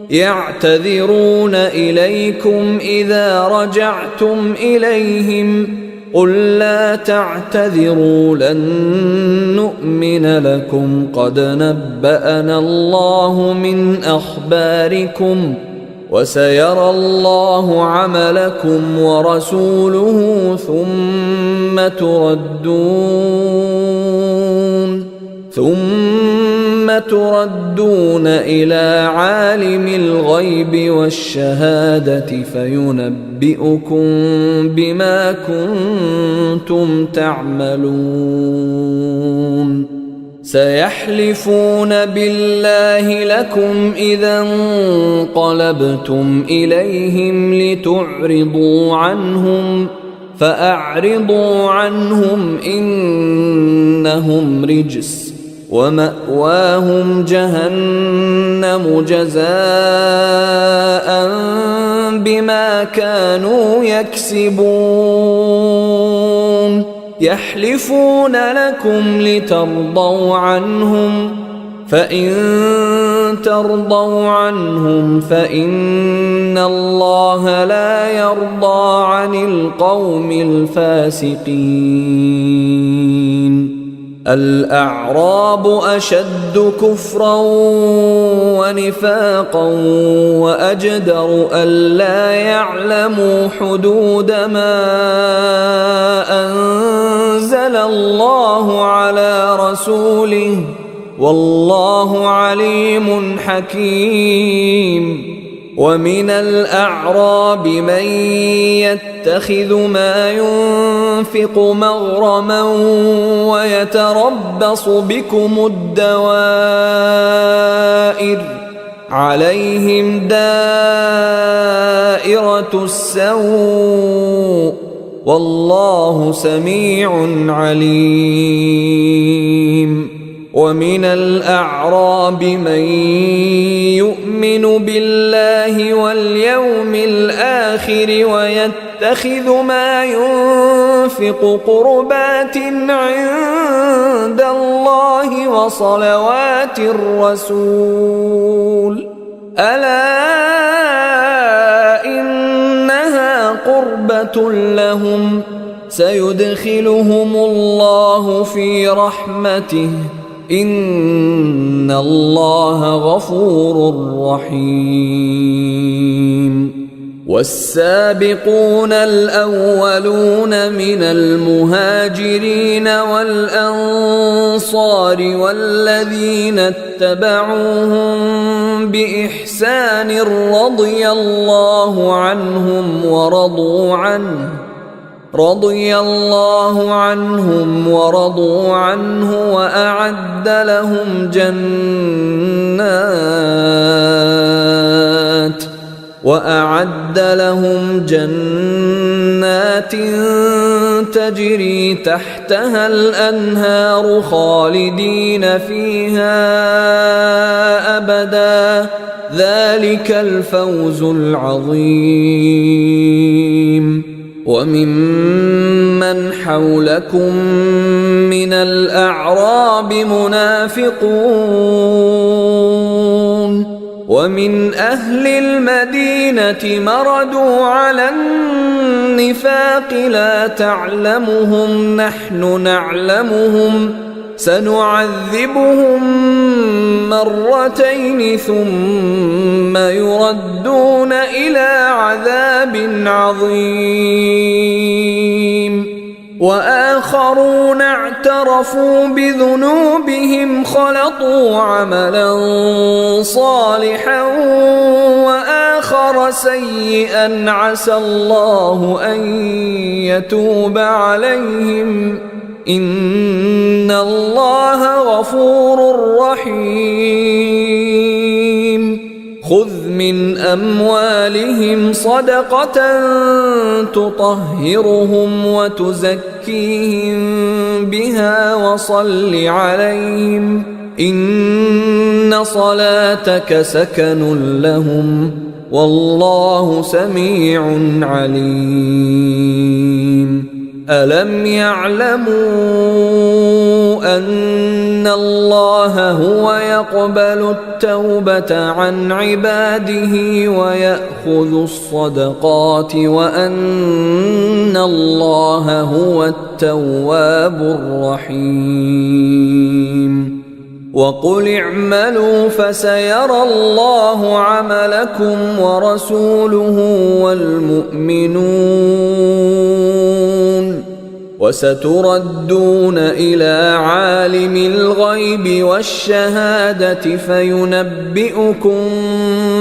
يعتذرون إليكم إذا رجعتم إليهم قل لا تعتذروا لن نؤمن لكم قد نبأنا الله من أخباركم وسيرى الله عملكم ورسوله ثم تردون إلى عالم الغيب والشهادة فينبئكم بما كنتم تعملون سيحلفون بالله لكم إذا انقلبتم إليهم لتعرضوا عنهم فأعرضوا عنهم إنهم رجس ومأواهم جهنم جزاء بما كانوا يكسبون يحلفون لكم لترضوا عنهم فإن ترضوا عنهم فإن الله لا يرضى عن القوم الفاسقين الأعراب أشد كفرا ونفاقا وأجدر ألا يعلموا حدود ما أنزل الله على رسوله والله عليم حكيم ومن الأعراب من يتخذ ما ينفق مغرما ويتربص بكم الدوائر عليهم دائرة السوء والله سميع عليم ومن الأعراب من يؤمن بالله واليوم الآخر ويتخذ ما ينفق قربات عند الله وصلوات الرسول ألا إنها قربة لهم سيدخلهم الله في رحمته إن الله غفور رحيم والسابقون الأولون من المهاجرين والأنصار والذين اتبعوهم بإحسان رضي الله عنهم ورضوا عنه وأعد لهم جنات تجري تحتها الأنهار خالدين فيها أبدا ذلك الفوز العظيم وممن حولكم من الأعراب منافقون ومن أهل المدينة مردوا على النفاق لا تعلمهم نحن نعلمهم سنعذبهم مرتين ثم يردون إلى عذاب عظيم وآخرون اعترفوا بذنوبهم خلطوا عملا صالحا وآخر سيئا عسى الله أن يتوب عليهم إن الله غفور رحيم خذ من أموالهم صدقة تطهرهم وتزكيهم بها وصل عليهم إن صلاتك سكن لهم والله سميع عليم ألم يعلموا أن الله هو يقبل التوبة عن عباده ويأخذ الصدقات وأن الله هو التواب الرحيم وقل اعملوا فسيرى الله عملكم ورسوله والمؤمنون وستردون إلى عالم الغيب والشهادة فينبئكم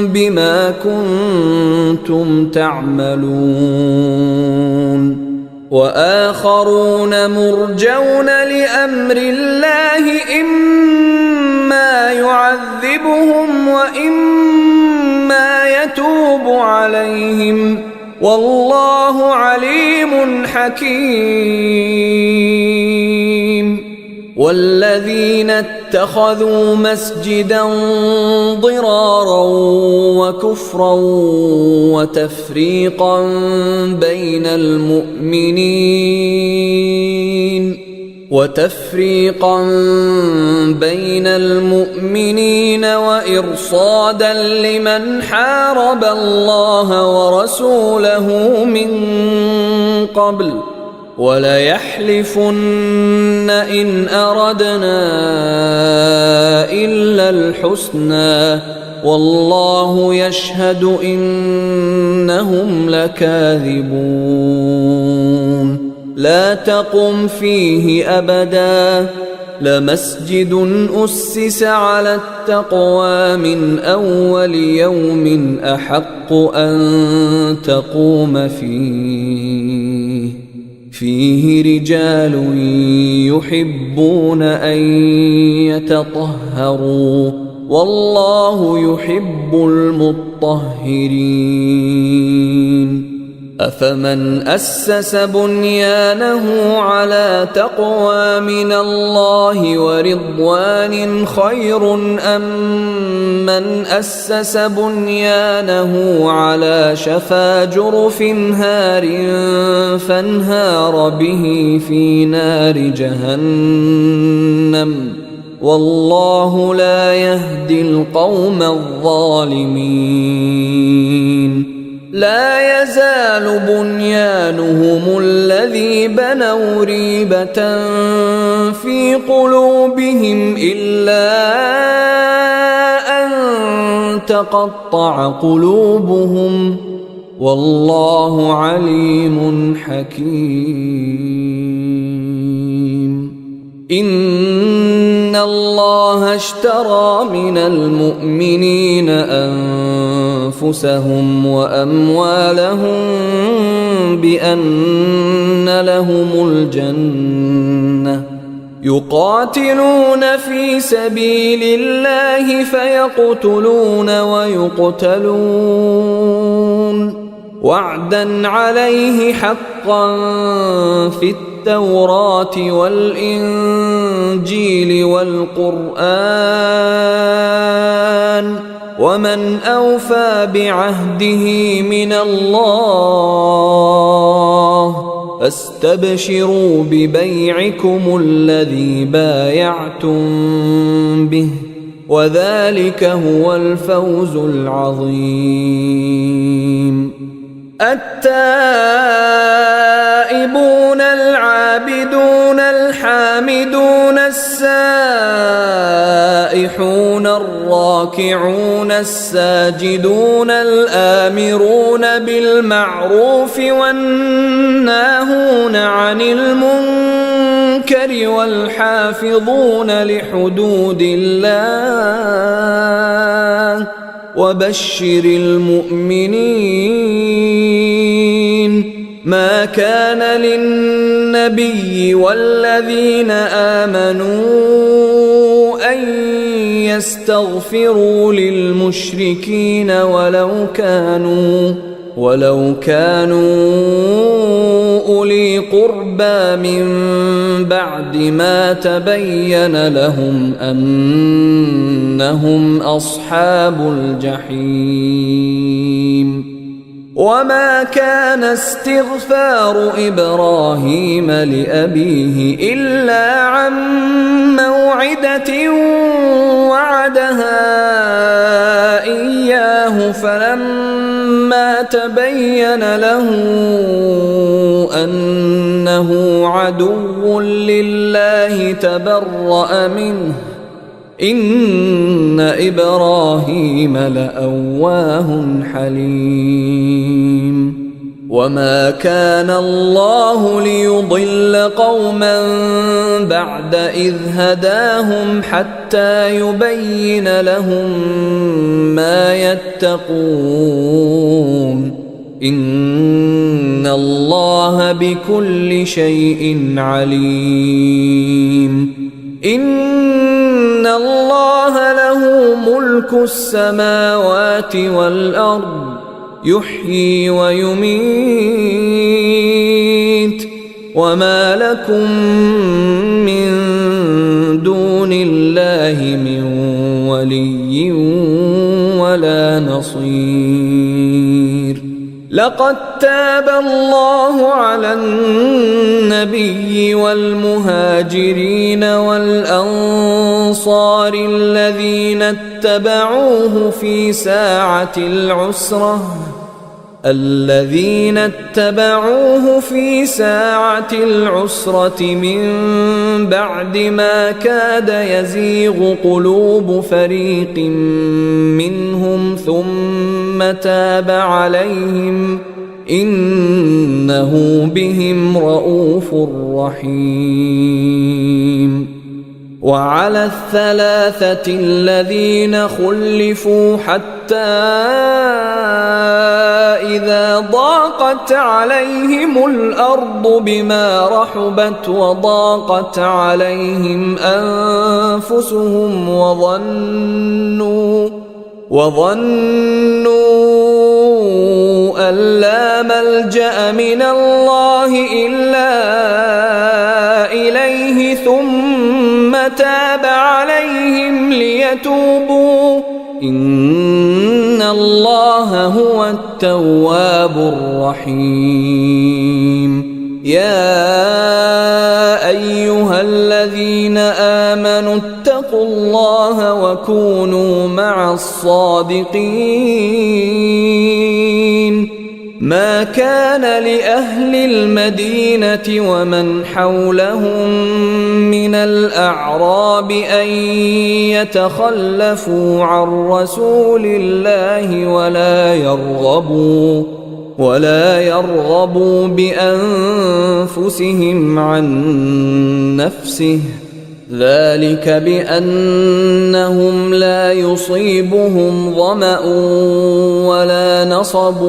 بما كنتم تعملون وآخرون مرجون لأمر الله إما يعذبهم وإما يتوب عليهم والله عليم حكيم والذين اتخذوا مسجدا ضرارا وكفرا وتفريقا بين المؤمنين وإرصادا لمن حارب الله ورسوله من قبل وليحلفن إن أردنا إلا الحسنى والله يشهد إنهم لكاذبون لا تقم فيه أبدا لمسجد أسس على التقوى من أول يوم أحق أن تقوم فيه رجال يحبون أن يتطهروا والله يحب المطهرين أفمن أسس بنيانه على تقوى من الله ورضوان خير أم من أسس بنيانه على شفا جرف هار فانهار به في نار جهنم والله لا يهدي القوم الظالمين لا يزال بنيانهم الذي بنوا ريبة في قلوبهم إلا أن تقطع قلوبهم والله عليم حكيم إن الله اشترى من المؤمنين أنفسهم وأموالهم بأن لهم الجنة يقاتلون في سبيل الله فيقتلون ويقتلون وعدا عليه حقا في التوراة والإنجيل والقرآن ومن أوفى بعهده من الله فاستبشروا ببيعكم الذي بايعتم به وذلك هو الفوز العظيم التائبون العابدون الحامدون السائحون الراكعون الساجدون الآمرون بالمعروف والناهون عن المنكر والحافظون لحدود الله وبشر المؤمنين ما كان للنبي والذين آمنوا أن يستغفروا للمشركين ولو كانوا أولي قربى من بعد ما تبين لهم أنهم أصحاب الجحيم وما كان استغفار إبراهيم لأبيه إلا عن موعدة وعدها إياه فلما تبين له أنه عدو لله تبرأ منه إن إبراهيم لأواه حليم وما كان الله ليضل قوما بعد إذ هداهم حتى يبين لهم ما يتقون إن الله بكل شيء عليم إن الله له ملك السماوات والأرض يحيي ويميت وما لكم من دون الله من ولي ولا نصير لقد تاب الله على النبي والمهاجرين والأنصار الذين اتبعوه في ساعة العسرة من بعد ما كاد يزيغ قلوب فريق منهم ثم تاب عليهم إنه بهم رءوف رحيم وعلى الثلاثة الذين خلفوا حتى إذا ضاقت عليهم الأرض بما رحبت وضاقت عليهم أنفسهم وظنوا أن لا ملجأ من الله إلا إليه ثم تاب عليهم ليتوبوا إن الله هو التواب الرحيم يا أيها الذين آمنوا اتقوا الله وكونوا مع الصادقين ما كان لأهل المدينة ومن حولهم من الأعراب أن يتخلفوا عن رسول الله ولا يرغبوا بأنفسهم عن نفسه ذلك بأنهم لا يصيبهم ظمأ ولا نصب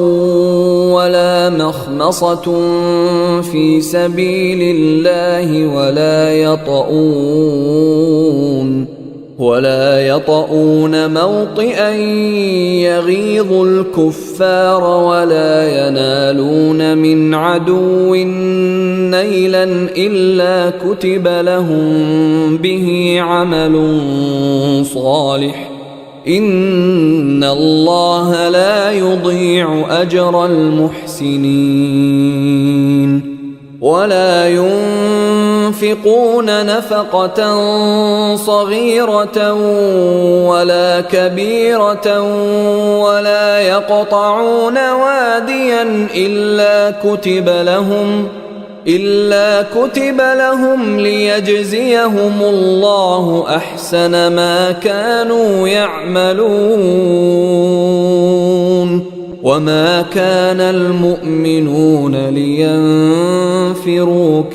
ولا مخمصة في سبيل الله ولا يطؤون موطئا يغيظ الكفار ولا ينالون من عدو نيلا إلا كتب لهم به عمل صالح إن الله لا يضيع أجر المحسنين ولا ينفقون نفقة صغيرة ولا كبيرة ولا يقطعون واديا إلا كتب لهم ليجزيهم الله أحسن ما كانوا يعملون وما كان المؤمنون لينفروا كافة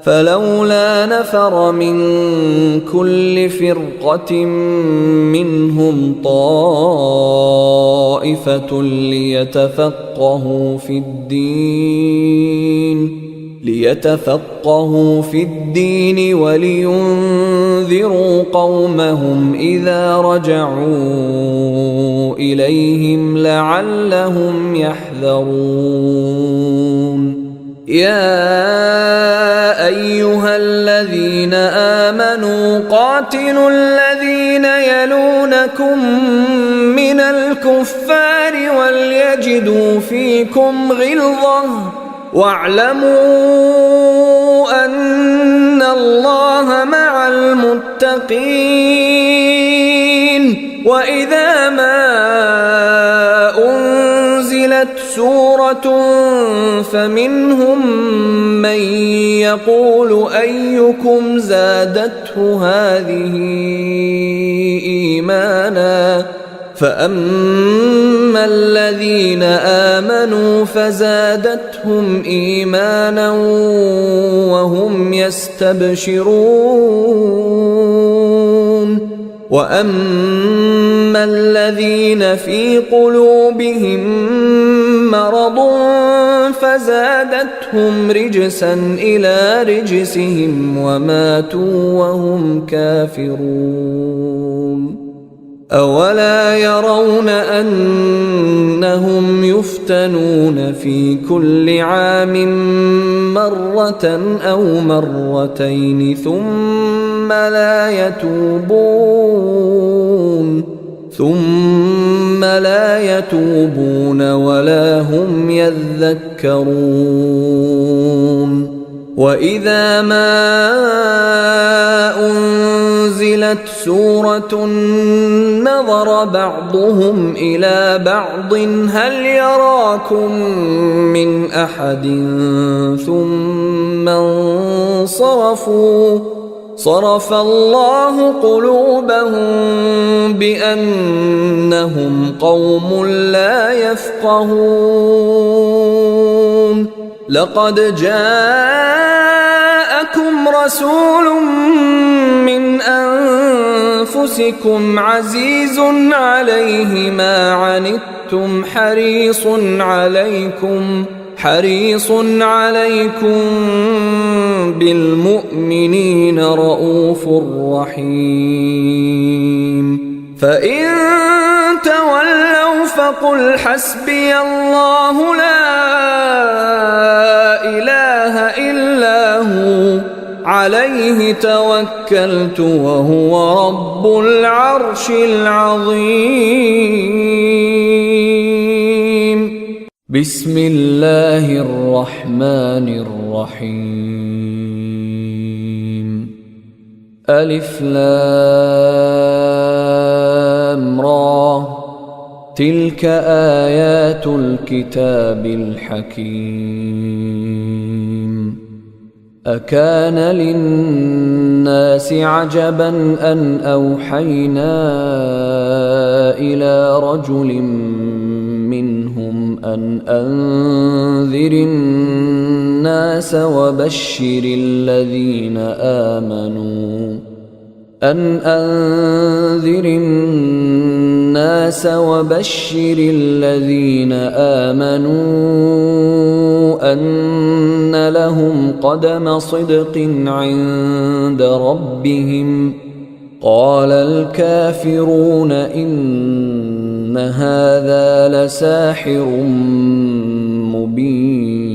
فلولا نفر من كل فرقة منهم طائفة ليتفقهوا في الدين ولينذروا قومهم إذا رجعوا إليهم لعلهم يحذرون يا أيها الذين آمنوا قاتلوا الذين يلونكم من الكفار وليجدوا فيكم غلظة واعلموا أن الله مع المتقين. وإذا ما أنزلت سورة فمنهم من يقول أيكم زادته هذه إيمانا فأما الذين آمنوا فزادتهم إيمانا وهم يستبشرون وأما الذين في قلوبهم مرض فزادتهم رجسا إلى رجسهم وماتوا وهم كافرون. أولا يرون أنهم يفتنون في كل عام مرة أو مرتين ثم لا يتوبون ولا هم يذكرون. وإذا ما أنزلت سورة نظر بعضهم إلى بعض هل يراكم من أحد ثم انصرفوا صرف الله قلوبهم بأنهم قوم لا يفقهون. لقد جاءكم رسول من أنفسكم عزيز عليه ما عنتم حريص عليكم بالمؤمنين رؤوف رحيم. فإن تولوا فقل حسبي الله لا إله إلا هو عليه توكلت وهو رب العرش العظيم. بسم الله الرحمن الرحيم. ألف لام را تلك آيات الكتاب الحكيم. أكان للناس عجبا أن أوحينا إلى رجل منهم أن أنذر الناس وبشر الذين آمنوا أن لهم قدم صدق عند ربهم. قال الكافرون إن هذا لساحر مبين.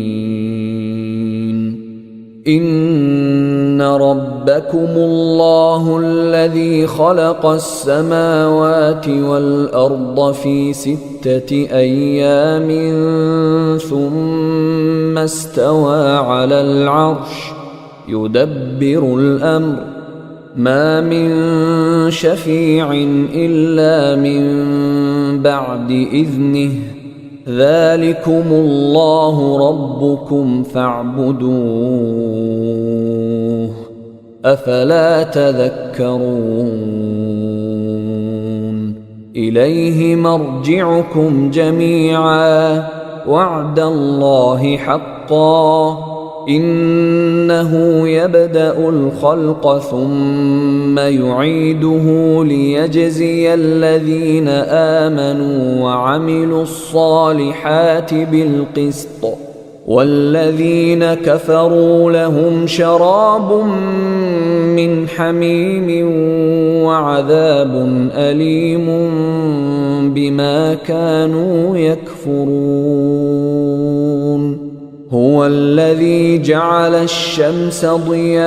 إن ربكم الله الذي خلق السماوات والأرض في 6 أيام ثم استوى على العرش يدبر الأمر ما من شفيع إلا من بعد إذنه ذلكم الله ربكم فاعبدوه أفلا تذكرون. إليه مرجعكم جميعا وعد الله حقا إنه يبدأ الخلق ثم يعيده ليجزي الذين آمنوا وعملوا الصالحات بالقسط والذين كفروا لهم شراب من حميم وعذاب أليم بما كانوا يكفرون. هو الذي جعل الشمس ضياء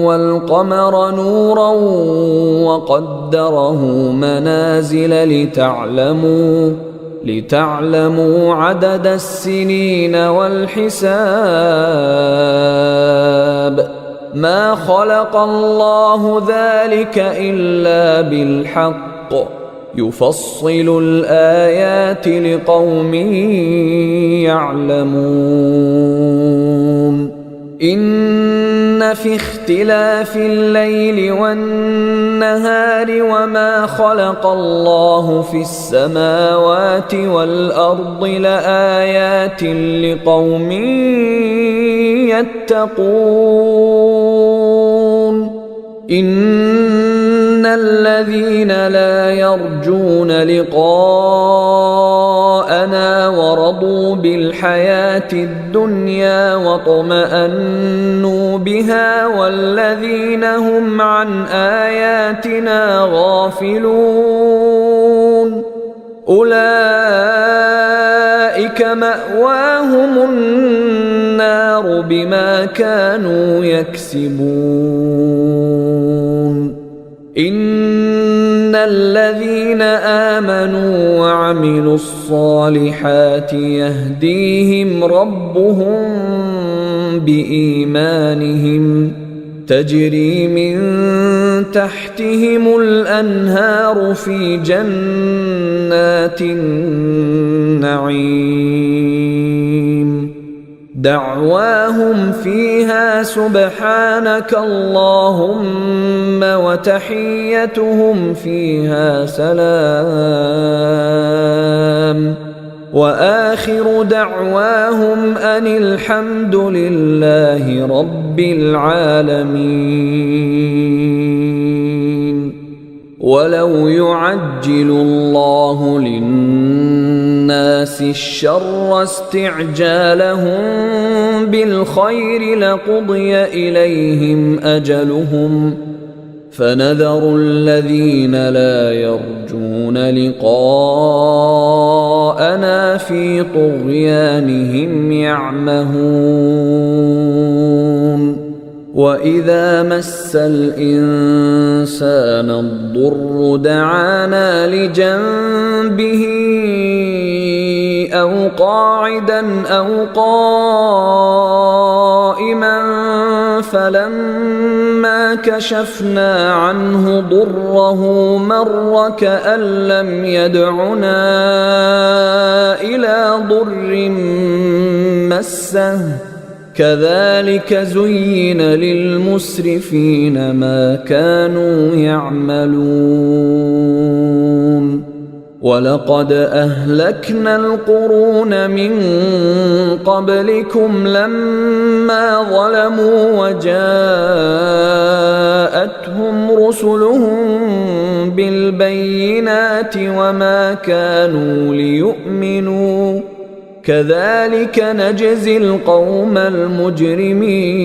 والقمر نورا وقدره منازل لتعلموا عدد السنين والحساب ما خلق الله ذلك إلا بالحق يفصل الآيات لقوم يعلمون إن في اختلاف الليل والنهار وما خلق الله في السماوات والأرض لآيات لقوم يتقون إن الذين لا يرجون لقاءنا ورضوا بالحياة الدنيا واطمأنوا بها والذين هم عن آياتنا غافلون أولئك مأواهم النار بما كانوا يكسبون إن الذين آمنوا وعملوا الصالحات يهديهم ربهم بإيمانهم تجري من تحتهم الأنهار في جنات النعيم دعواهم فيها سبحانك اللهم وتحيتهم فيها سلام وآخر دعواهم أن الحمد لله رب العالمين ولو يعجل الله للناس الشر استعجالهم بالخير لقضي إليهم أجلهم فنذر الذين لا يرجون لقاءنا في طغيانهم يعمهون وإذا مس الإنسان الضر دعانا لجنبه أو قاعدا أو قائما فلما كشفنا عنه ضره مر كأن لم يدعنا إلى ضر مسه كذلك زين للمسرفين ما كانوا يعملون ولقد أهلكنا القرون من قبلكم لما ظلموا وجاءتهم رسلهم بالبينات وما كانوا ليؤمنوا كذلك نجزي القوم المجرمين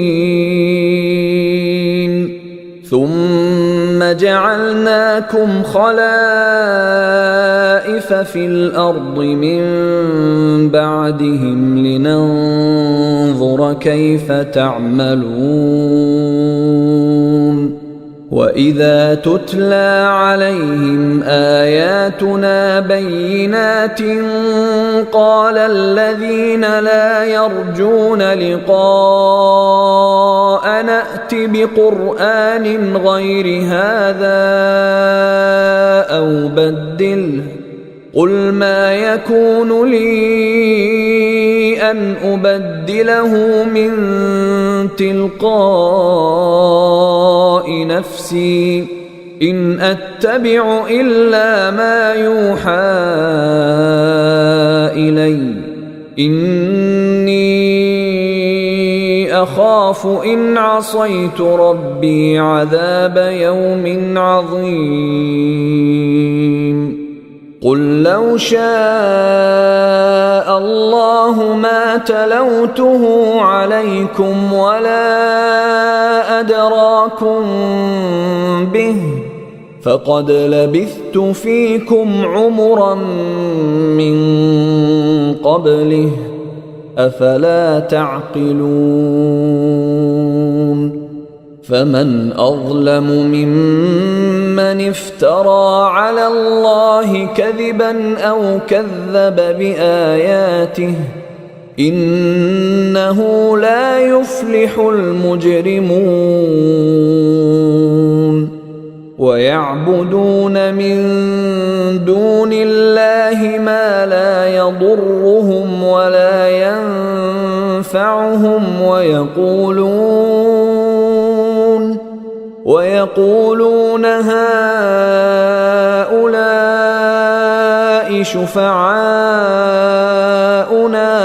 ثم جعلناكم خلائف في الأرض من بعدهم لننظر كيف تعملون وإذا تتلى عليهم آياتنا بينات قال الذين لا يرجون لقاء نأت بقرآن غير هذا أو بدله قل ما يكون لي أن أبدله من تلقاء نفسي إن أتبع إلا ما يوحى إلي إني أخاف إن عصيت ربي عذاب يوم عظيم قل لو شاء الله ما تلوته عليكم ولا أدراكم به فقد لبثت فيكم عمرا من قبله أفلا تعقلون فمن أظلم ممن افترى على الله كذبا أو كذب بآياته إنه لا يفلح المجرمون ويعبدون من دون الله ما لا يضرهم ولا ينفعهم ويقولون هؤلاء شفعاؤنا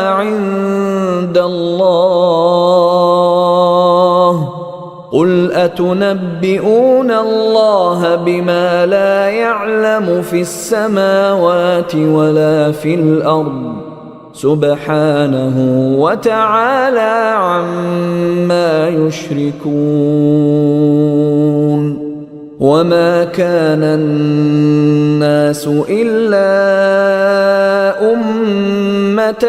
عند الله قل أتنبئون الله بما لا يعلم في السماوات ولا في الأرض سبحانه وتعالى عما يشركون وما كان الناس إلا أمة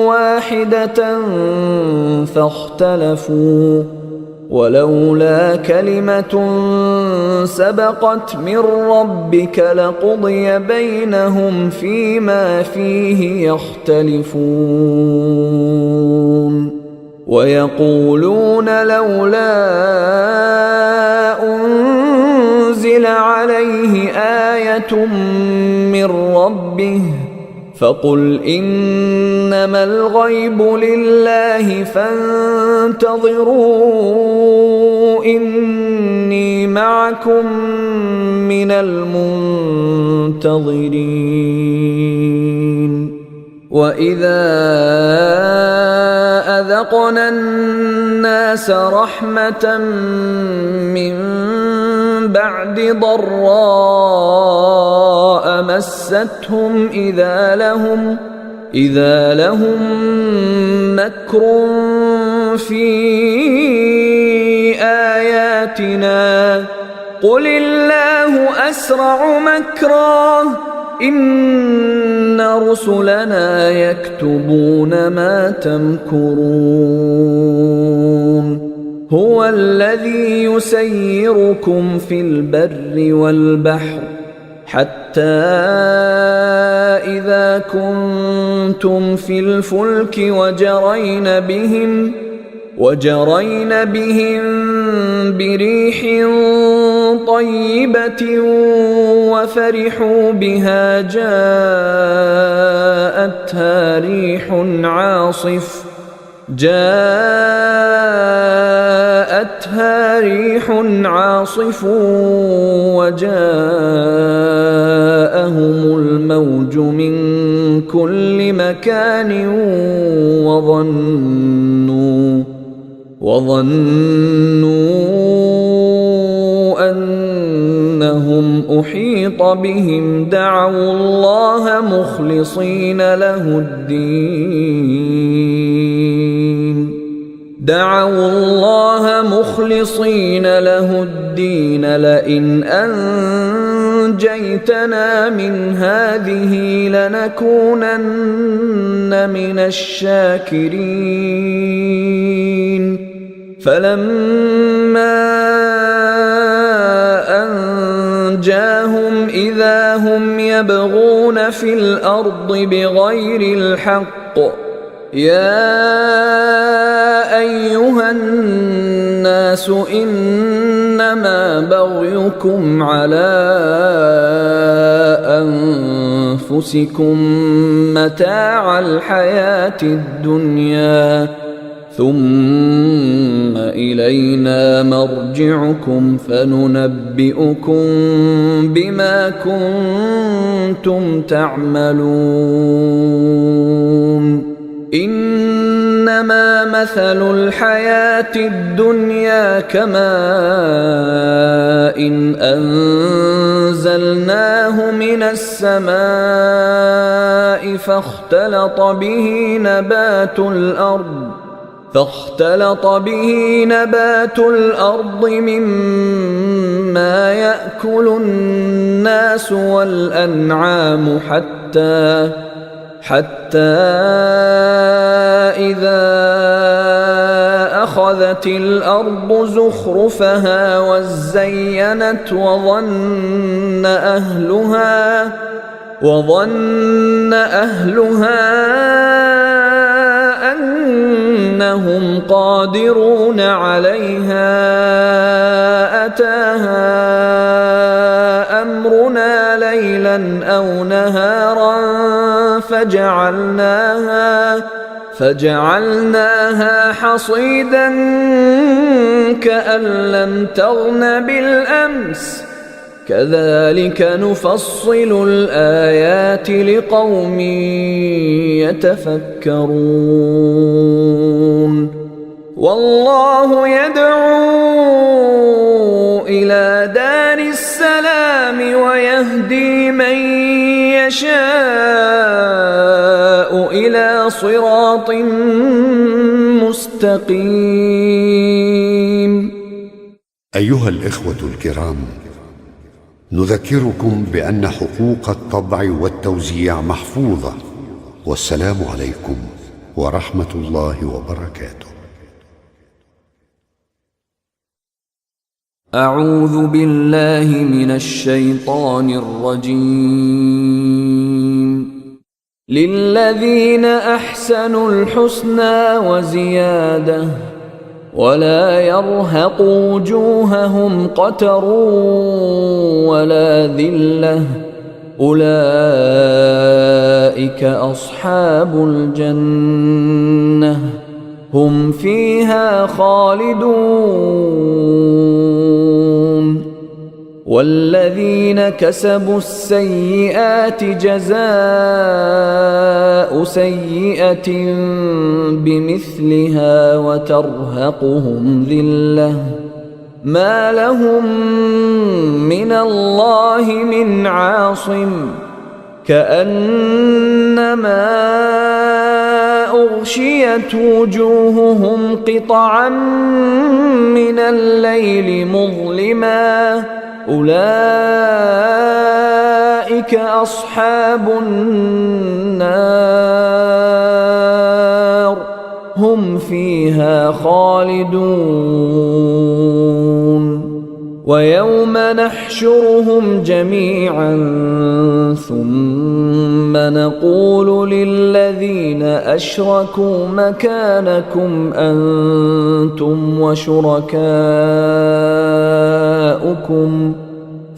واحدة فاختلفوا ولولا كلمة سبقت من ربك لقضي بينهم فيما فيه يختلفون ويقولون لولا أنزل عليه آية من ربه فقل إنما الغيب لله فانتظروا إني معكم من المنتظرين وإذا أذقنا الناس رحمة من بعد ضراء مستهم إذا لهم مكر في آياتنا قل الله أسرع مكرا إن رسلنا يكتبون ما تمكرون هو الذي يسيركم في البر والبحر حتى إذا كنتم في الفلك وجرين بهم بريح طيبة وفرحوا بها جاءتها ريح عاصف وجاءهم الموج من كل مكان وظنوا أنهم أحيط بهم دعوا الله مخلصين له الدين لئن أنجيتنا من هذه لنكونن من الشاكرين فلما أنجاهم إذا هم يبغون في الأرض بغير الحق يا أيها الناس إنما بغيكم على أنفسكم متاع الحياة الدنيا ثم إلينا مرجعكم فننبئكم بما كنتم تعملون إنما مثل الحياة الدنيا كماء إن أنزلناه من السماء فاختلط به نبات الأرض مما يأكل الناس والأنعام حتى إذا أخذت الأرض زخرفها وزينت وظن أهلها أنهم قادرون عليها أتاها أمرنا ليلا أو نهارا فجعلناها حصيدا كأن لم تغن بالأمس كذلك نفصل الآيات لقوم يتفكرون والله يدعو إلى دار السلام ويهدي من يشاء إلى صراط مستقيم. أيها الإخوة الكرام، نذكركم بأن حقوق الطبع والتوزيع محفوظة، والسلام عليكم ورحمة الله وبركاته. أعوذ بالله من الشيطان الرجيم. للذين أحسنوا الحسنى وزيادة ولا يرهق وجوههم قتر ولا ذلة أولئك أصحاب الجنة هم فيها خالدون. والذين كسبوا السيئات جزاء سيئة بمثلها وترهقهم ذلة ما لهم من الله من عاصم كأنما أغشيت وجوههم قطعا من الليل مظلما أولئك أصحاب النار هم فيها خالدون. ويوم نحشرهم جميعا ثم نقول للذين أشركوا مكانكم أنتم وشركاؤكم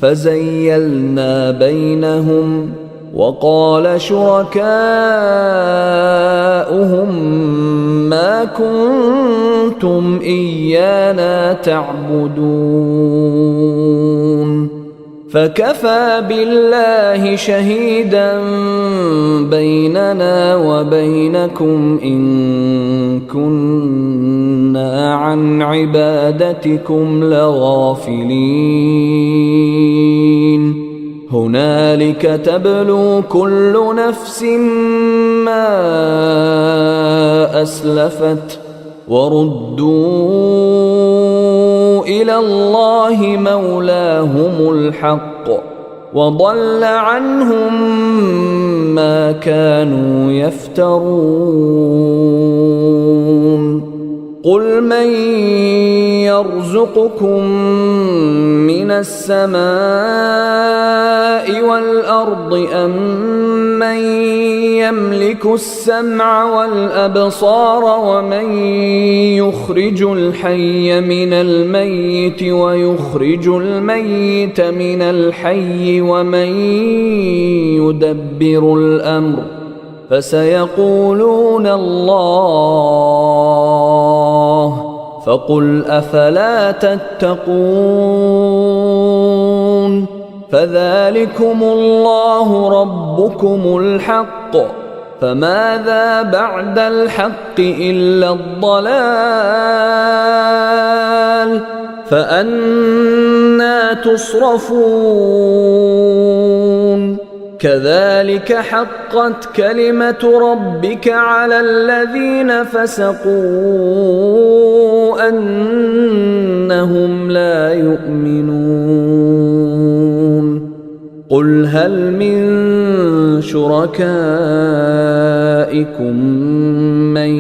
فزيلنا بينهم وقال شركاؤهم ما كنتم إيانا تعبدون فكفى بالله شهيدا بيننا وبينكم إن كنا عن عبادتكم لغافلين. هنالك تبلو كل نفس ما أسلفت وردوا إلى الله مولاهم الحق وضل عنهم ما كانوا يفترون. قل من يرزقكم من السماء والأرض أم من يملك السمع والأبصار ومن يخرج الحي من الميت ويخرج الميت من الحي ومن يدبر الأمر فسيقولون الله فقل أفلا تتقون. فذلكم الله ربكم الحق فماذا بعد الحق إلا الضلال فأنى تصرفون. كذلك حقت كلمة ربك على الذين فسقوا أنهم لا يؤمنون. قل هل من شركائكم من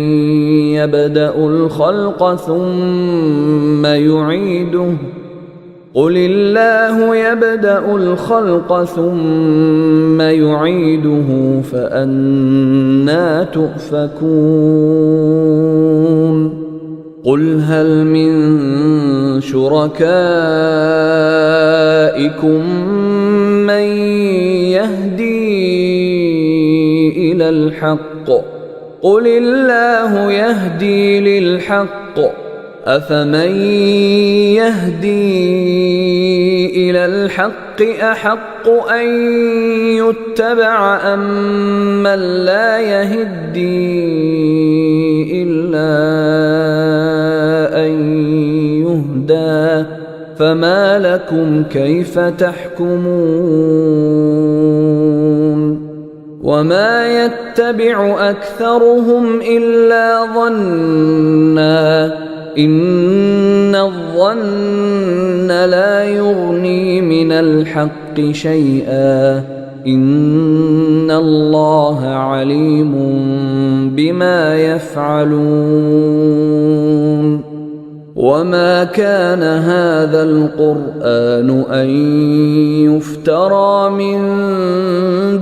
يبدأ الخلق ثم يعيده قل الله يبدأ الخلق ثم يعيده فأنى تؤفكون قل هل من شركائكم من يهدي إلى الحق قل الله يهدي للحق أفمن يهدي إلى الحق أحق أن يتبع أم من لا يهدي إلا أن يهدى فما لكم كيف تحكمون وما يتبع أكثرهم إلا ظنًّا إن الظن لا يغني من الحق شيئا إن الله عليم بما يفعلون وما كان هذا القرآن أن يفترى من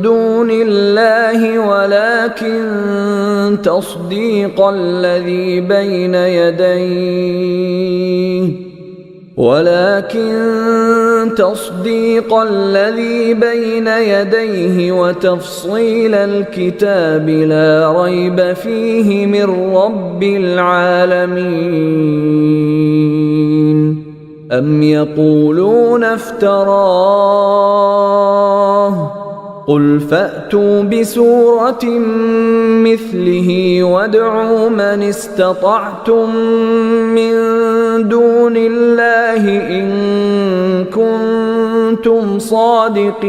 دون الله ولكن تصديق الذي بين يديه وتفصيل الكتاب لا ريب فيه من رب العالمين أم يقولون افتراه قل فأتوا بسورة مثله وادعوا من استطعتم من دون الله إن كنتم صادقين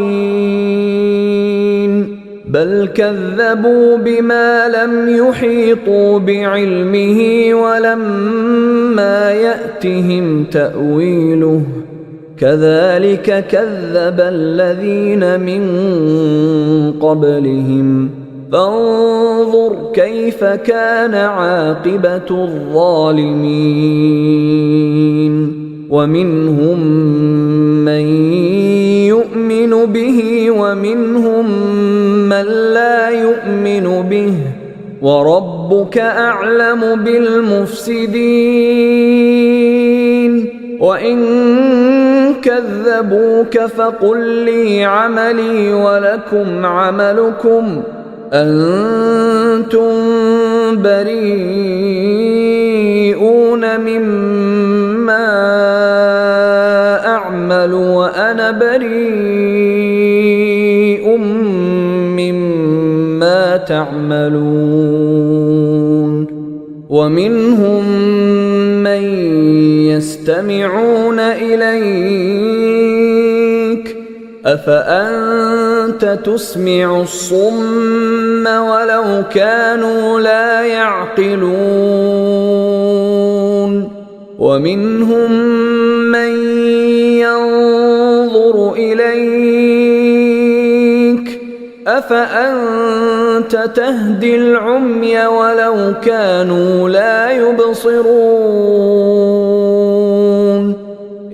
بل كذبوا بما لم يحيطوا بعلمه ولما يأتهم تأويله كذلك كذب الذين من قبلهم فانظر كيف كان عاقبة الظالمين ومنهم من يؤمن به ومنهم من لا يؤمن به وربك أعلم بالمفسدين وإن كذبوك فقل لي عملي ولكم عملكم أنتم بريئون مما أعمل وأنا بريء مما تعملون ومنهم من يستمعون إليك أفأنت تسمع الصم ولو كانوا لا يعقلون ومنهم من ينظر إليك أفأنت تهدي العمي ولو كانوا لا يبصرون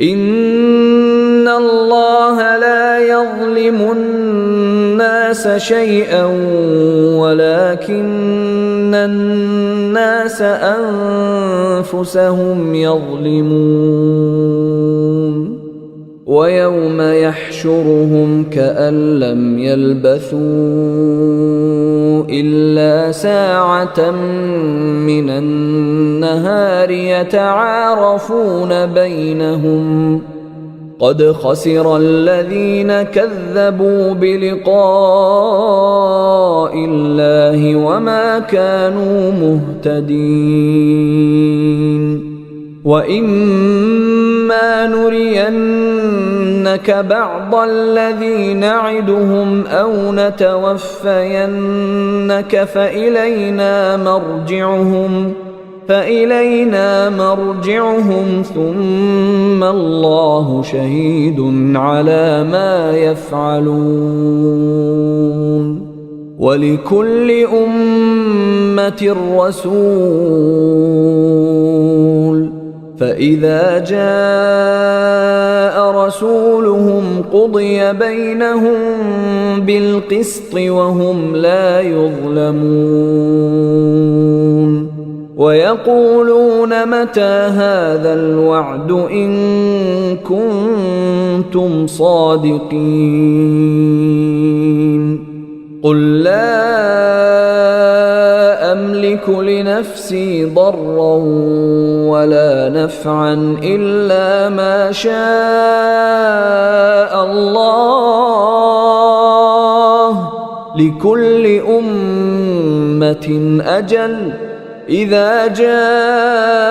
إن الله لا يظلم الناس شيئا ولكن الناس أنفسهم يظلمون ويوم يحشرهم كأن لم يلبثوا إلا ساعة من النهار يتعارفون بينهم قد خسر الذين كذبوا بلقاء الله وما كانوا مهتدين وإما نرينك بعض الذي نعدهم أو نتوفينك فإلينا مرجعهم ثم الله شهيد على ما يفعلون ولكل أمة رسول فإذا جاء رسولهم قضي بينهم بالقسط وهم لا يظلمون ويقولون متى هذا الوعد إن كنتم صادقين قل لا أملك لنفسي ضرا ولا نفعا إلا ما شاء الله لكل أمة أجل إذا جاء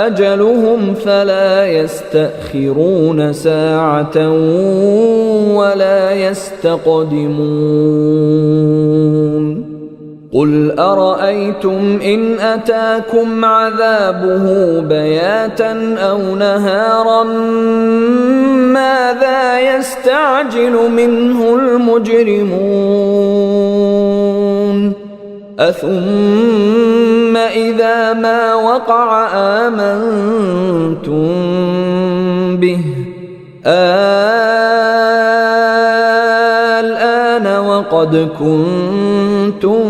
أجلهم فلا يستأخرون ساعة ولا يستقدمون قل أرأيتم إن أتاكم عذابه بياتا أو نهارا ماذا يستعجل منه المجرمون أثم إذا ما وقع آمنتم به الآن وقد كنتم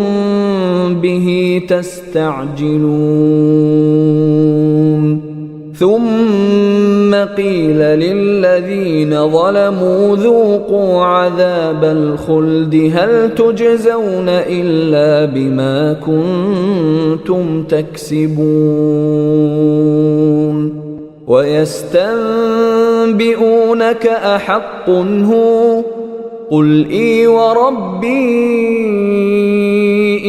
به تستعجلون ثم قيل للذين ظلموا ذوقوا عذاب الخلد هل تجزون إلا بما كنتم تكسبون ويستنبئونك أحق هو قل إي وربي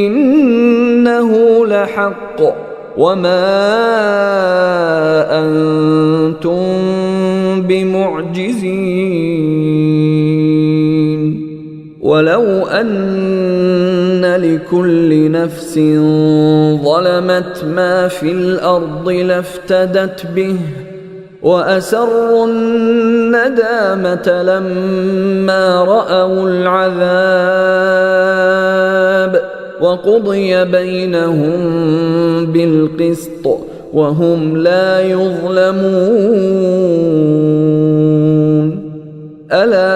إنه لحق وما أنتم بمعجزين ولو أن لكل نفس ظلمت ما في الأرض لافتدت به وأسروا الندامة لما رأوا العذاب وقضي بينهم بالقسط وهم لا يظلمون ألا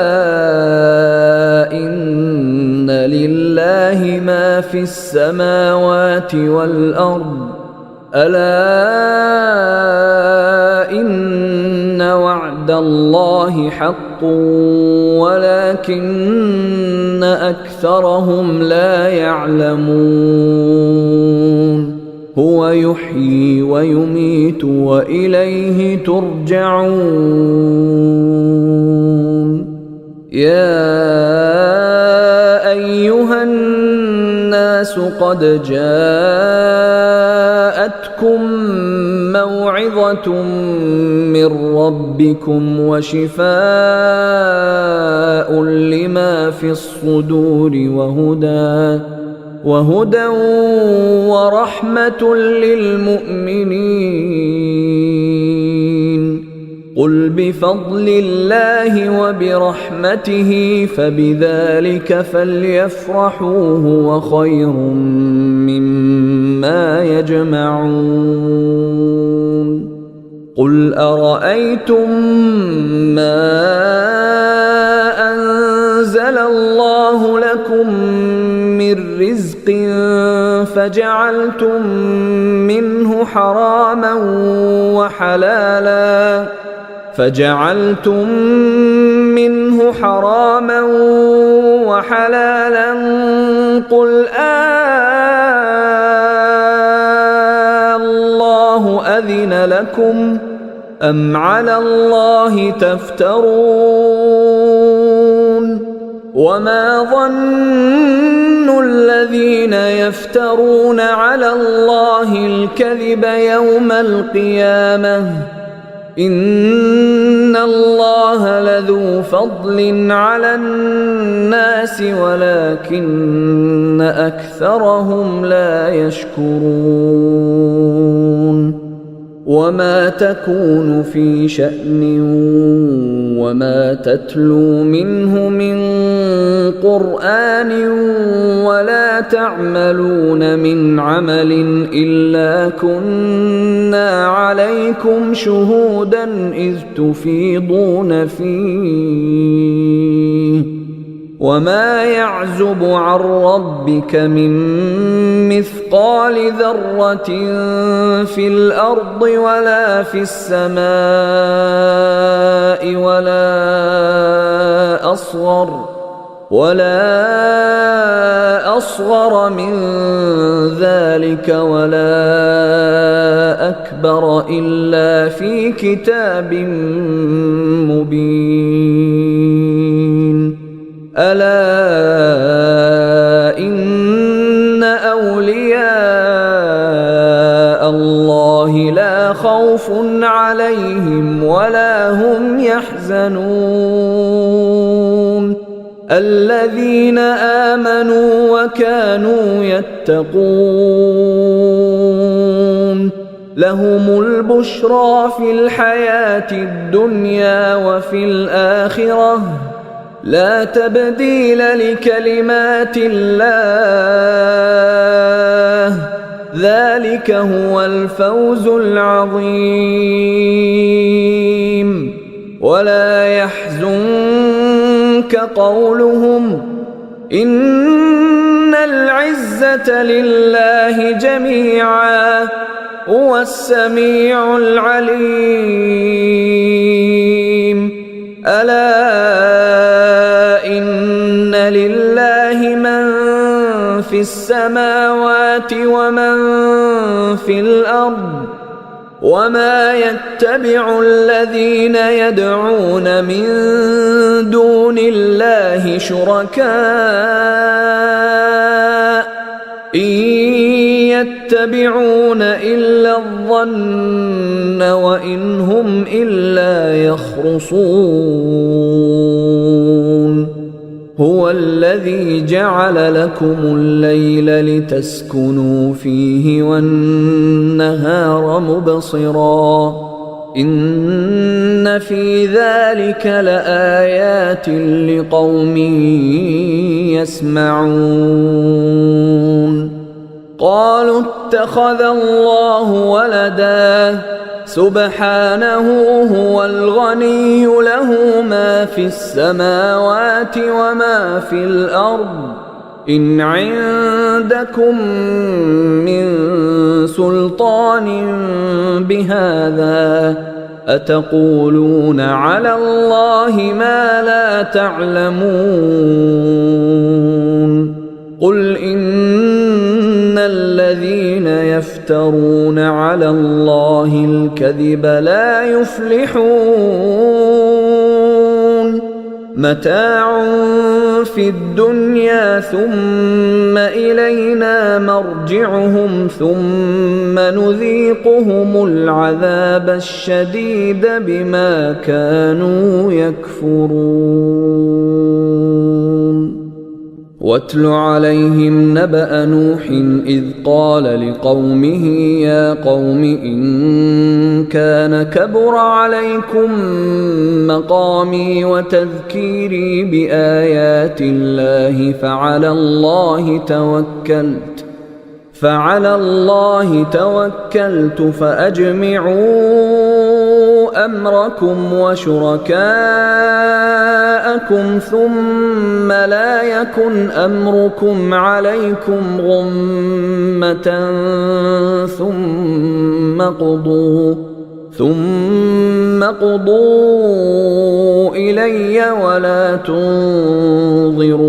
إن لله ما في السماوات والأرض ألا إن وعد الله حق ولكن أكثرهم لا يعلمون هو يحيي ويميت وإليه ترجعون يا أيها الناس قد جاءتكم موعظة من ربكم وشفاء لما في الصدور وهدى ورحمة للمؤمنين قل بفضل الله وبرحمته فبذلك فليفرحوا هو خير مما يجمعون قل أرأيتم ما أنزل الله لكم من رزق فجعلتم منه حراما وحلالا قل الله أذن لكم أم على الله تفترون وما ظن الذين يفترون على الله الكذب يوم القيامة إن الله لذو فضل على الناس ولكن أكثرهم لا يشكرون وما تكون في شأن وما تتلو منه من قرآن ولا تعملون من عمل إلا كنا عليكم شهودا إذ تفيضون فيه وما يعزب عن ربك من مثقال ذرة في الأرض ولا في السماء ولا أصغر من ذلك ولا أكبر إلا في كتاب مبين ألا إن أولياء الله لا خوف عليهم ولا هم يحزنون الذين آمنوا وكانوا يتقون لهم البشرى في الحياة الدنيا وفي الآخرة لا تبديل لكلمات الله ذلك هو الفوز العظيم ولا يحزنك قولهم إن العزة لله جميعا هو السميع العليم ألا إن لله من في السماوات ومن في الأرض وما يتبع الذين يدعون من دون الله شركاء إن يتبعون إلا الظن وإن هم إلا يخرصون هو الذي جعل لكم الليل لتسكنوا فيه والنهار مبصرا إن في ذلك لآيات لقوم يسمعون قالوا اتخذ الله ولدا سبحانه هو الغني له ما في السماوات وما في الأرض إن عندكم من سلطان بهذا أتقولون على الله ما لا تعلمون قل إن الذين يفترون على الله الكذب لا يفلحون متاع في الدنيا ثم إلينا مرجعهم ثم نذيقهم العذاب الشديد بما كانوا يكفرون واتل عليهم نبأ نوح إذ قال لقومه يا قوم إن كان كبر عليكم مقامي وتذكيري بآيات الله فعلى الله توكلت فأجمعوا أمركم وشركاءكم ثم لا يكن أمركم عليكم غمة ثم قضوا إلي ولا تنظرون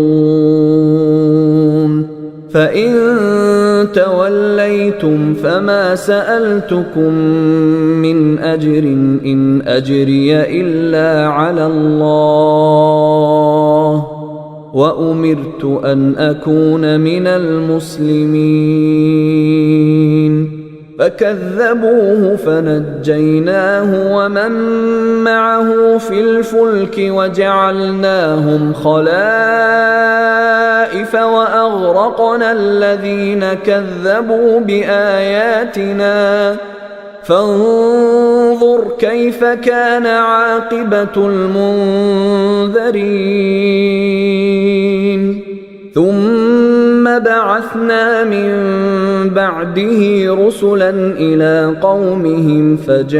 فإن توليتم فما سألتكم من أجر إن أجري إلا على الله وأمرت أن أكون من المسلمين فكذبوه فنجيناه ومن معه في الفلك وجعلناهم خلائف وأغرقنا الذين كذبوا بآياتنا فانظر كيف كان عاقبة المنذرين ثم بعثنا من بعده رسلا إلى قومهم فجاءوهم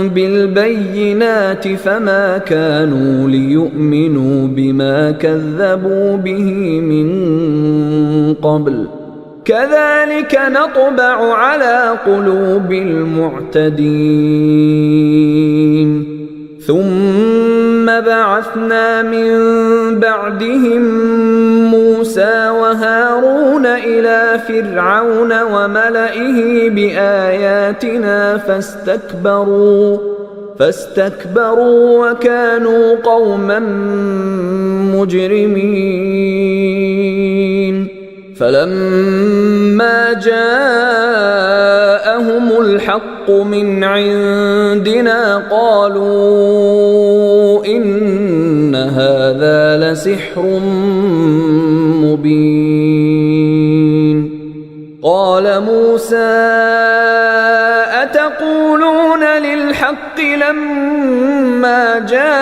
بالبينات فما كانوا ليؤمنوا بما كذبوا به من قبل كذلك نطبع على قلوب المعتدين ثم بعثنا من بعدهم موسى وهارون إلى فرعون وملئه بآياتنا فاستكبروا وكانوا قوما مجرمين فلما جاءهم الحق من عندنا قالوا إن هذا لسحر مبين قال موسى أتقولون للحق لما جاءكم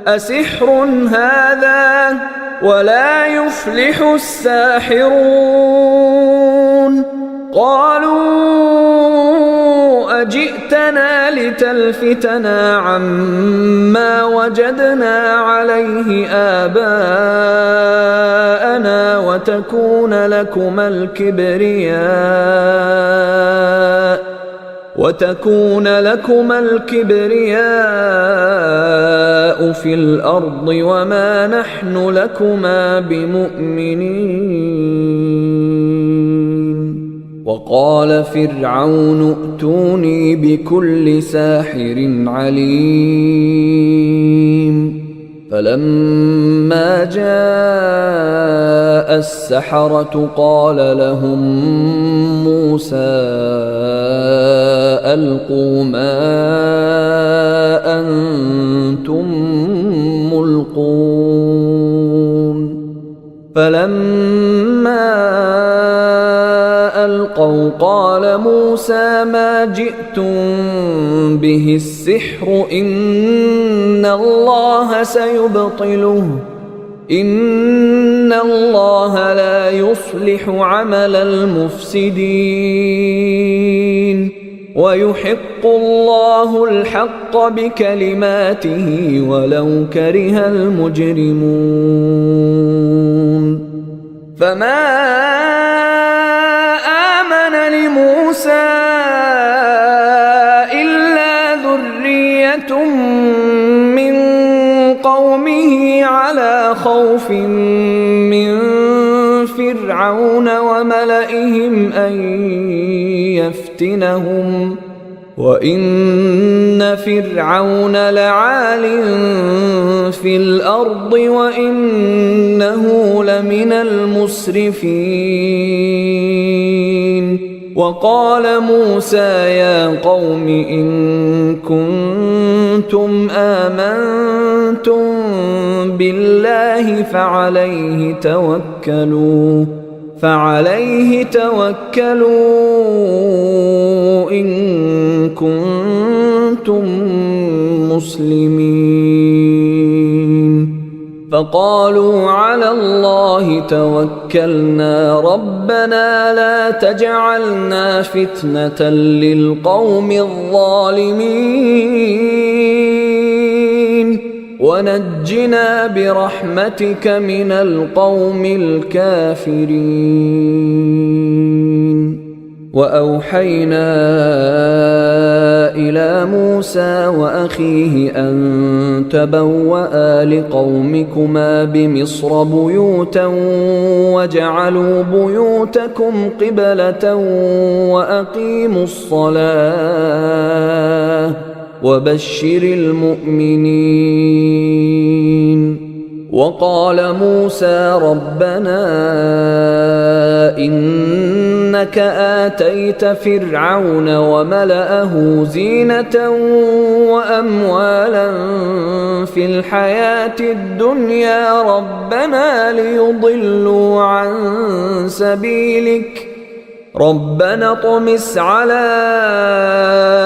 أسحر هذا ولا يفلح الساحرون قالوا أجئتنا لتلفتنا عما وجدنا عليه آباءنا وتكون لكما الكبرياء في الأرض وما نحن لكما بمؤمنين وقال فرعون ائتوني بكل ساحر عليم فلما جاء السحرة قال لهم موسى ألقوا ما أنتم ملقون فلما ألقوا قال موسى ما جئتم به السحر إن الله سيبطله إن الله لا يصلح عمل المفسدين ويحق الله الحق بكلماته ولو كره المجرمون فما آمن لموسى إلا ذرية من قومه على خوف من فرعون وملئهم أن يفتنهم وإن فرعون لعال في الأرض وإنه لمن المسرفين وقال موسى يا قوم إن كنتم آمنتم بالله فعليه توكلوا إن كنتم مسلمين فقالوا على الله توكلنا ربنا لا تجعلنا فتنة للقوم الظالمين ونجنا برحمتك من القوم الكافرين وأوحينا إلى موسى وأخيه أن تبوأ لقومكما بمصر بيوتا واجعلوا بيوتكم قبلة وأقيموا الصلاة وبشر المؤمنين وقال موسى ربنا إنك إنك آتيت فرعون وملأه زينة وأموالا في الحياة الدنيا ربنا ليضلوا عن سبيلك ربنا اطمس على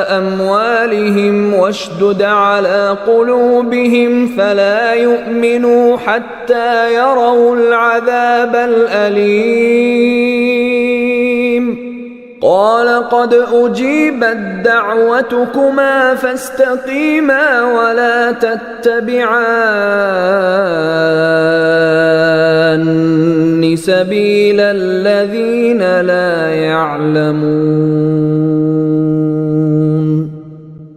أموالهم واشدد على قلوبهم فلا يؤمنوا حتى يروا العذاب الأليم قال قد أجيبت دعوتكما فاستقيما ولا تتبعان سبيل الذين لا يعلمون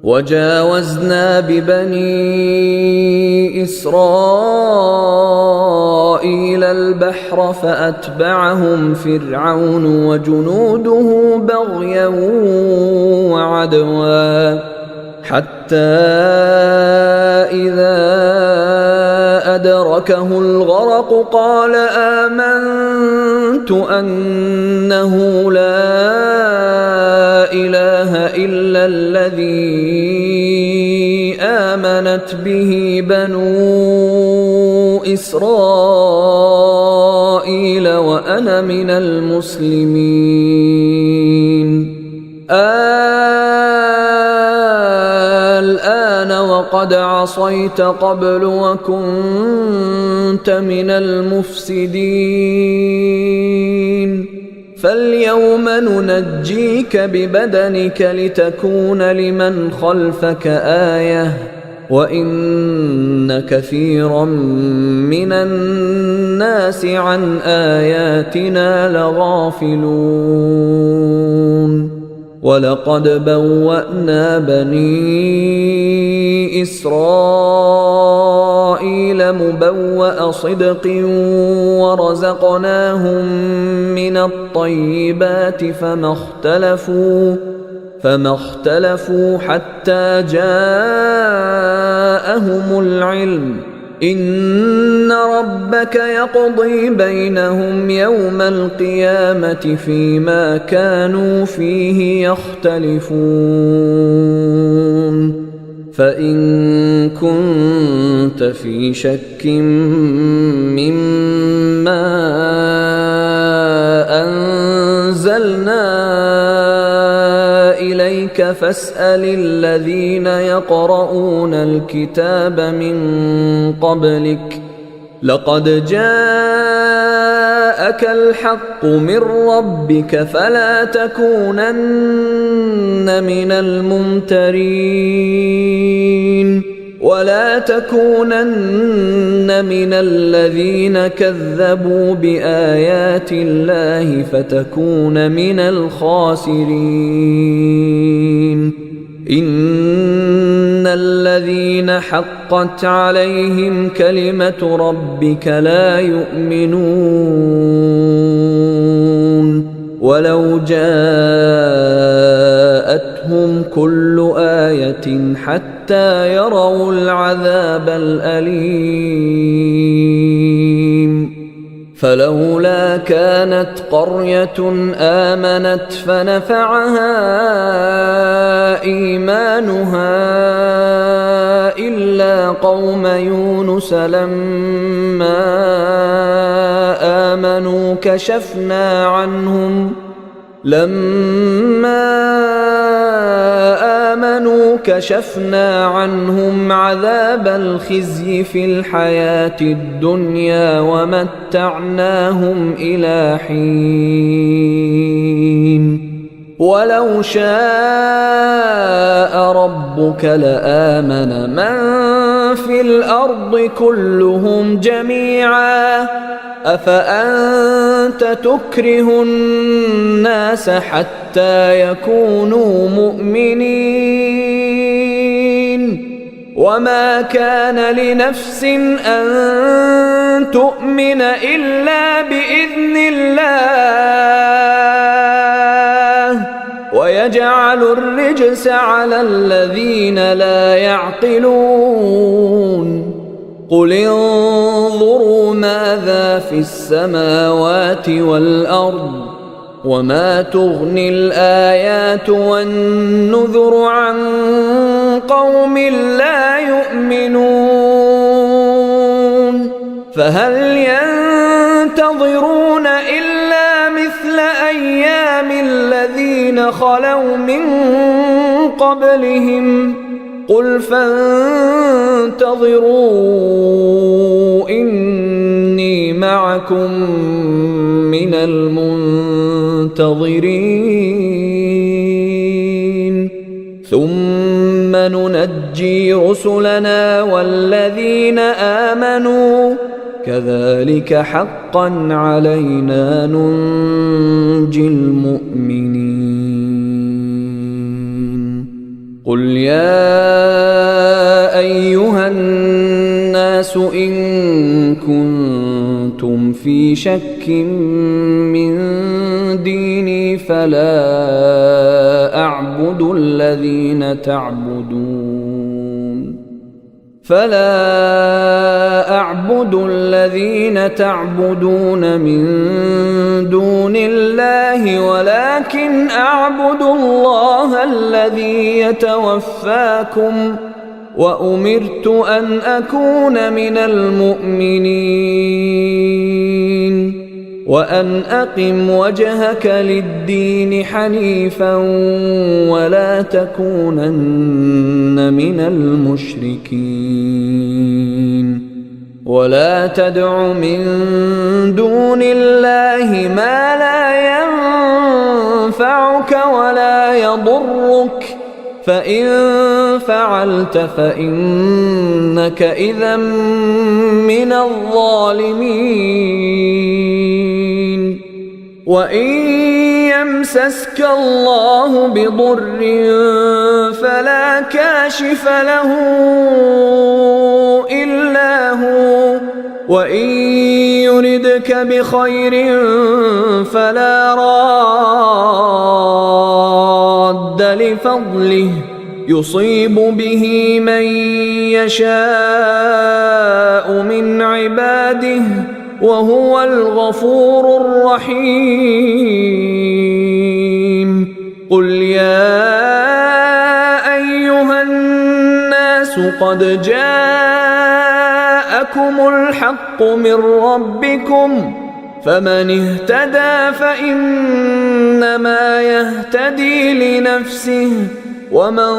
وجاوزنا ببني إسرائيل البحر فأتبعهم فرعون وجنوده بغيا وعدوا حتى إذا أدركه الغرق قال آمنت أنه لا إله إلا الذي آمنت به بنو إسرائيل وأنا من المسلمين الآن وقد عصيت قبل وكنت من المفسدين فاليوم ننجيك ببدنك لتكون لمن خلفك آية وإن كثيرا من الناس عن آياتنا لغافلون ولقد بوأنا بني إسرائيل مبوأ صدق ورزقناهم من الطيبات فما اختلفوا حتى جاءهم العلم إن ربك يقضي بينهم يوم القيامة فيما كانوا فيه يختلفون فإن كنت في شك مما أنزلنا إليك فاسأل الذين يقرؤون الكتاب من قبلك لقد جاءك الحق من ربك فلا تكونن من الممترين ولا تكونن من الذين كذبوا بآيات الله فتكون من الخاسرين إن الذين حقت عليهم كلمة ربك لا يؤمنون ولو جاءتهم كل آية حتى يروا العذاب الأليم فلولا كانت قرية آمنت فنفعها إيمانها إلا قوم يونس لما آمنوا كشفنا عنهم عذاب الخزي في الحياة الدنيا ومتعناهم إلى حين ولو شاء ربك لآمن من في الأرض كلهم جميعا أفأنت تكره الناس حتى يكونوا مؤمنين وما كان لنفس أن تؤمن إلا بإذن الله ويجعل الرجس على الذين لا يعقلون قل انظروا ماذا في السماوات والأرض وما تغني الآيات والنذر عن قوم لا يؤمنون فهل ينتظرون إلا مثل أيام الذين خلوا من قبلهم قل فانتظروا إني معكم من المنتظرين ثم ننجي رسلنا والذين آمنوا كذلك حقا علينا ننجي المؤمنين قل يا أيها الناس إن كنتم في شك من ديني فلا أعبد الذين تعبدون من دون الله ولكن أعبد الله الذي يتوفاكم وأمرت أن أكون من المؤمنين وأن أقم وجهك للدين حنيفا ولا تكونن من المشركين ولا تدع من دون الله ما لا ينفعك ولا يضرك فإن فعلت فإنك إذا من الظالمين وإن يمسسك الله بضر فلا كاشف له إلا هو وإن يردك بخير فلا راد لفضله يصيب به من يشاء من عباده وهو الغفور الرحيم قل يا أيها الناس قد جاءكم الحق من ربكم فمن اهتدى فإنما يهتدي لنفسه ومن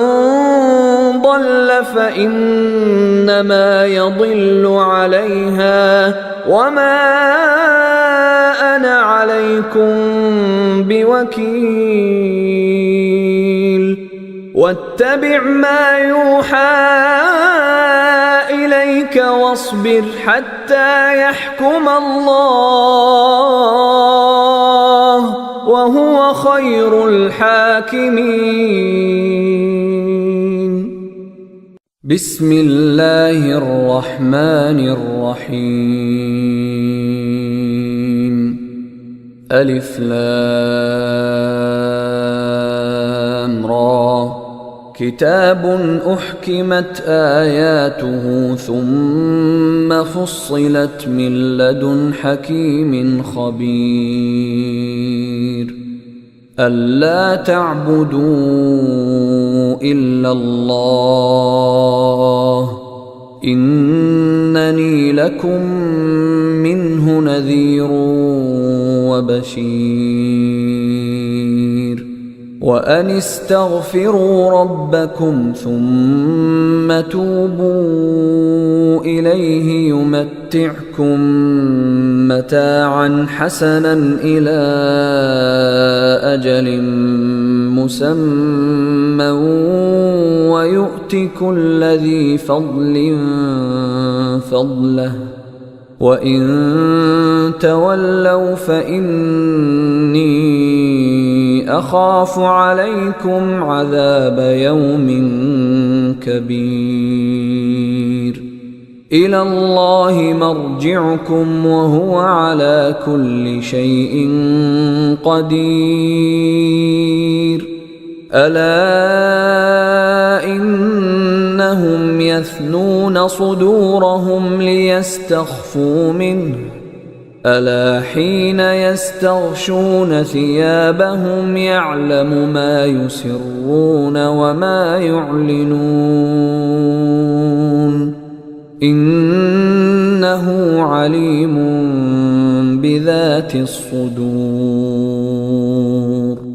ضل فإنما يضل عليها وما أنا عليكم بوكيل واتبع ما يوحى إليك واصبر حتى يحكم الله وهو خير الحاكمين بسم الله الرحمن الرحيم ألف لام را كتاب أحكمت آياته ثم فصلت من لدن حكيم خبير ألا تعبدوا إلا الله إنني لكم منه نذير وبشير وأن استغفروا ربكم ثم توبوا إليه يمتعكم متاعا حسنا إلى أجل مسمى ويؤت كل ذي فضل فضله وإن تولوا فإني أخاف عليكم عذاب يوم كبير إلى الله مرجعكم وهو على كل شيء قدير ألا إنهم يثنون صدورهم ليستخفوا منه ألا حين يستغشون ثيابهم يعلم ما يسرون وما يعلنون إنه عليم بذات الصدور